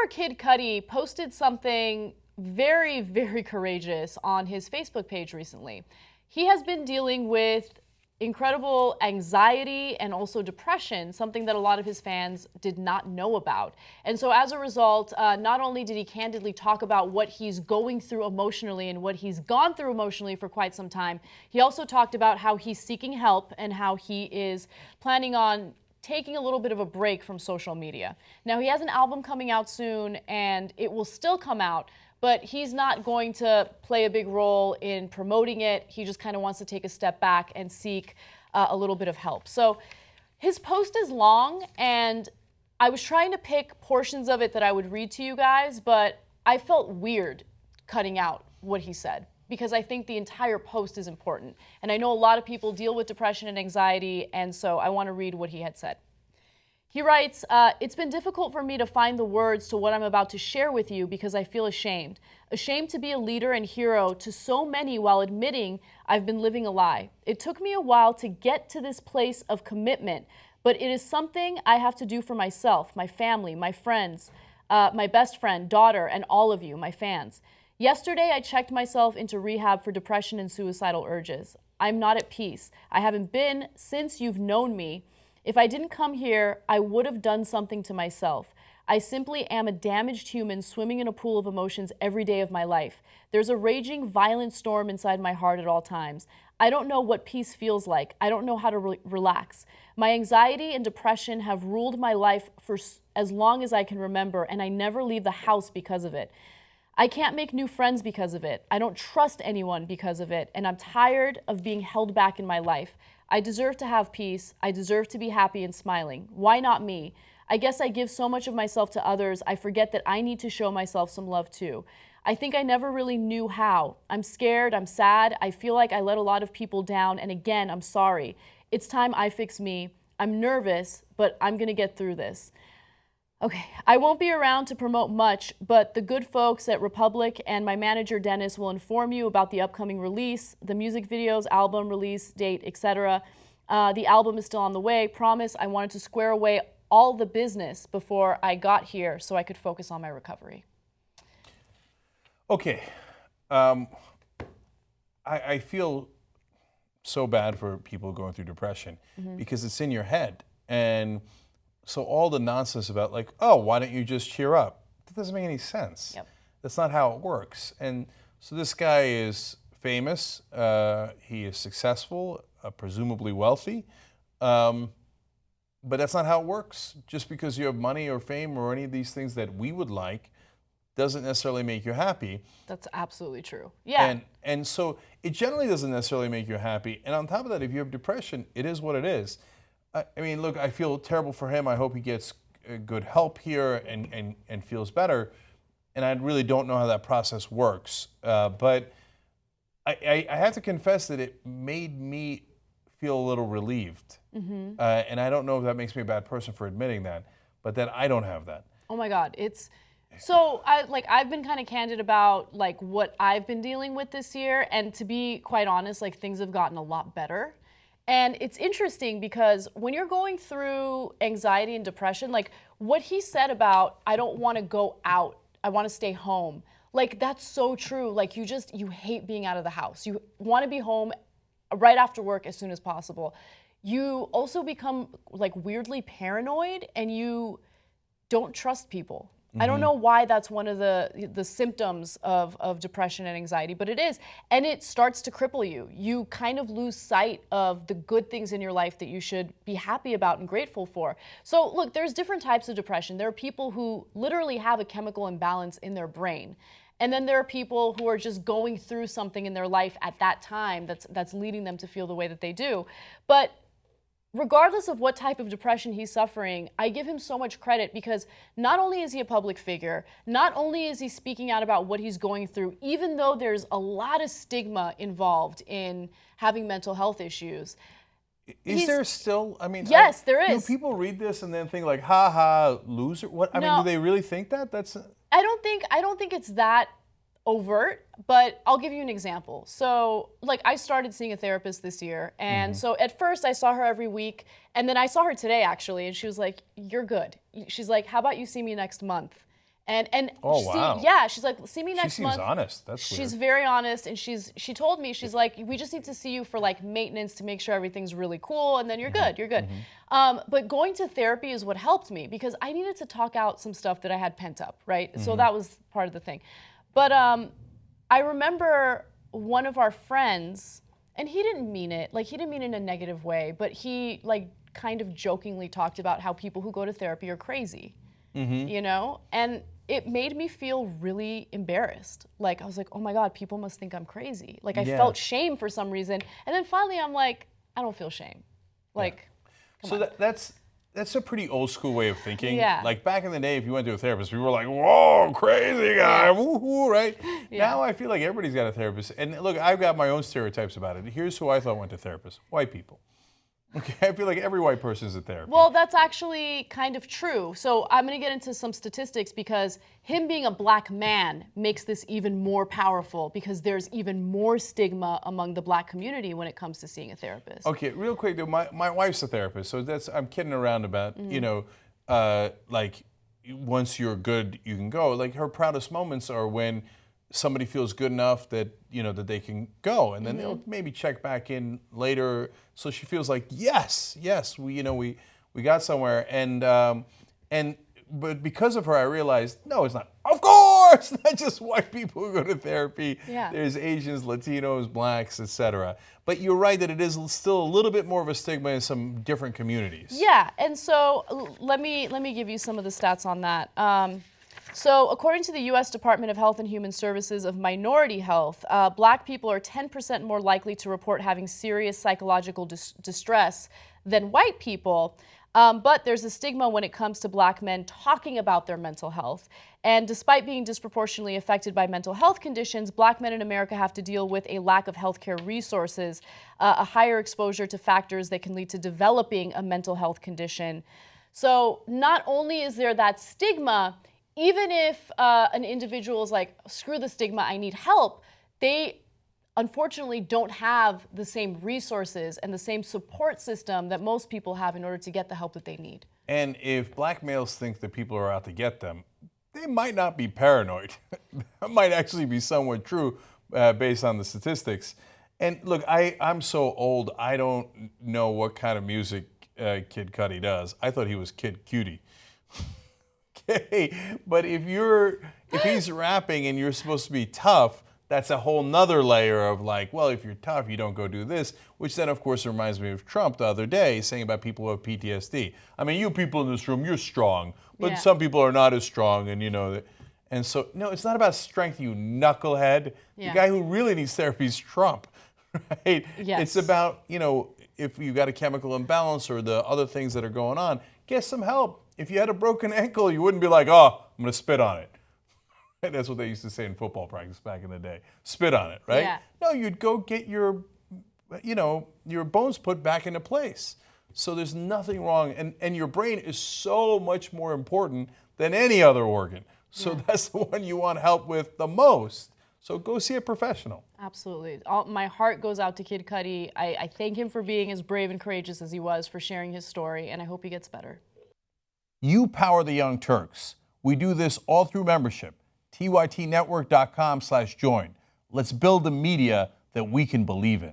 rapper Kid Cudi posted something very, very courageous on his Facebook page recently. He has been dealing with incredible anxiety and also depression, something that a lot of his fans did not know about. And so as a result, not only did he candidly talk about what he's going through emotionally and what he's gone through emotionally for quite some time, he also talked about how he's seeking help and how he is planning on taking a little bit of a break from social media. Now, he has an album coming out soon, and it will still come out, but he's not going to play a big role in promoting it. He just kind of wants to take a step back and seek a little bit of help. So his post is long, and I was trying to pick portions of it that I would read to you guys, but I felt weird cutting out what he said, because I think the entire post is important. And I know a lot of people deal with depression and anxiety, and so I want to read what he had said. He writes, it's been difficult for me to find the words to what I'm about to share with you because I feel ashamed. Ashamed to be a leader and hero to so many while admitting I've been living a lie. It took me a while to get to this place of commitment, but it is something I have to do for myself, my family, my friends, my best friend, daughter, and all of you, my fans. Yesterday, I checked myself into rehab for depression and suicidal urges. I'm not at peace. I haven't been since you've known me. If I didn't come here, I would have done something to myself. I simply am a damaged human swimming in a pool of emotions every day of my life. There's a raging, violent storm inside my heart at all times. I don't know what peace feels like. I don't know how to relax. My anxiety and depression have ruled my life for as long as I can remember, and I never leave the house because of it. I can't make new friends because of it. I don't trust anyone because of it, and I'm tired of being held back in my life. I deserve to have peace. I deserve to be happy and smiling. Why not me? I guess I give so much of myself to others, I forget that I need to show myself some love too. I think I never really knew how. I'm scared, I'm sad, I feel like I let a lot of people down, and again, I'm sorry. It's time I fix me. I'm nervous, but I'm gonna get through this. Okay, I won't be around to promote much, but the good folks at Republic and my manager Dennis will inform you about the upcoming release, the music videos, album release date, etc. The album is still on the way. Promise, I wanted to square away all the business before I got here so I could focus on my recovery. Okay, I feel so bad for people going through depression because it's in your head. And so all the nonsense about like, oh, why don't you just cheer up? That doesn't make any sense. Yep. That's not how it works. And so this guy is famous, he is successful, presumably wealthy, but that's not how it works. Just because you have money or fame or any of these things that we would like doesn't necessarily make you happy. That's absolutely true. Yeah. And so it generally doesn't necessarily make you happy. And on top of that, if you have depression, it is what it is. I mean, look, I feel terrible for him. I hope he gets good help here and feels better. And I really don't know how that process works. But I have to confess that it made me feel a little relieved. And I don't know if that makes me a bad person for admitting that, but that I don't have that. Oh my God, it's so I've been kind of candid about like what I've been dealing with this year, and to be quite honest, like things have gotten a lot better. And it's interesting because when you're going through anxiety and depression, like what he said about, I don't want to go out, I want to stay home. Like that's so true. Like you hate being out of the house. You want to be home right after work as soon as possible. You also become like weirdly paranoid and you don't trust people. I don't know why that's one of the symptoms of depression and anxiety, but it is. And it starts to cripple you. You kind of lose sight of the good things in your life that you should be happy about and grateful for. So look, there's different types of depression. There are people who literally have a chemical imbalance in their brain. And then there are people who are just going through something in their life at that time that's leading them to feel the way that they do. But regardless of what type of depression he's suffering, I give him so much credit because not only is he a public figure, not only is he speaking out about what he's going through, even though there's a lot of stigma involved in having mental health issues. Is there still, I mean, yes, there is. Do people read this and then think like, ha ha, loser? What? I mean, do they really think that? I don't think it's that overt, but I'll give you an example. So like I started seeing a therapist this year, and so at first I saw her every week, and then I saw her today actually, and she was like, you're good. She's like, how about you see me next month? And Oh, wow. yeah, she's like, see me next She month. seems honest. That's She's weird. very honest, and she told me, she's like, we just need to see you for like maintenance to make sure everything's really cool, and then you're good, you're good. But going to therapy is what helped me, because I needed to talk out some stuff that I had pent up, right? So that was part of the thing. But I remember one of our friends, and he didn't mean it, like he didn't mean it in a negative way, but he like kind of jokingly talked about how people who go to therapy are crazy, you know? And it made me feel really embarrassed. Like, I was like, oh my God, people must think I'm crazy. Like, I felt shame for some reason. And then finally, I'm like, I don't feel shame. Like, come on. That's a pretty old school way of thinking. Yeah. Like back in the day, if you went to a therapist, people were like, whoa, crazy guy, woohoo, right? Now I feel like everybody's got a therapist. And look, I've got my own stereotypes about it. Here's who I thought went to therapists: white people. Okay, I feel like every white person is a therapist. Well, that's actually kind of true. So I'm going to get into some statistics, because him being a black man makes this even more powerful, because there's even more stigma among the black community when it comes to seeing a therapist. Okay, real quick though, my wife's a therapist, so I'm kidding around about, you know, like once you're good, you can go. Like her proudest moments are when somebody feels good enough that, you know, that they can go, and then they'll maybe check back in later, so she feels like yes, we got somewhere, but because of her, I realized no, it's not. Of course, not just white people who go to therapy. Yeah. There's Asians, Latinos, blacks, etc. But you're right that it is still a little bit more of a stigma in some different communities. Yeah, and so let me give you some of the stats on that. So according to the U.S. Department of Health and Human Services of Minority Health, black people are 10% more likely to report having serious psychological distress than white people. But there's a stigma when it comes to black men talking about their mental health. And despite being disproportionately affected by mental health conditions, black men in America have to deal with a lack of healthcare resources, a higher exposure to factors that can lead to developing a mental health condition. So not only is there that stigma, even if an individual is like, screw the stigma, I need help, they unfortunately don't have the same resources and the same support system that most people have in order to get the help that they need. And if black males think that people are out to get them, they might not be paranoid. That might actually be somewhat true based on the statistics. And look, I'm so old, I don't know what kind of music Kid Cudi does. I thought he was Kid Cudi. Okay, but if he's rapping and you're supposed to be tough, that's a whole nother layer of like, well, if you're tough, you don't go do this, which then of course reminds me of Trump the other day saying about people who have PTSD. I mean, you people in this room, you're strong, but some people are not as strong, and you know that. And so, no, it's not about strength, you knucklehead. The guy who really needs therapy is Trump, right? Yes. It's about, you know, if you got a chemical imbalance or the other things that are going on, get some help. If you had a broken ankle, you wouldn't be like, oh, I'm going to spit on it. That's what they used to say in football practice back in the day. Spit on it, right? Yeah. No, you'd go get your bones put back into place. So there's nothing wrong. And your brain is so much more important than any other organ. So that's the one you want help with the most. So go see a professional. Absolutely. My heart goes out to Kid Cudi. I thank him for being as brave and courageous as he was, for sharing his story, and I hope he gets better. You power the Young Turks. We do this all through membership. tytnetwork.com/join. Let's build the media that we can believe in.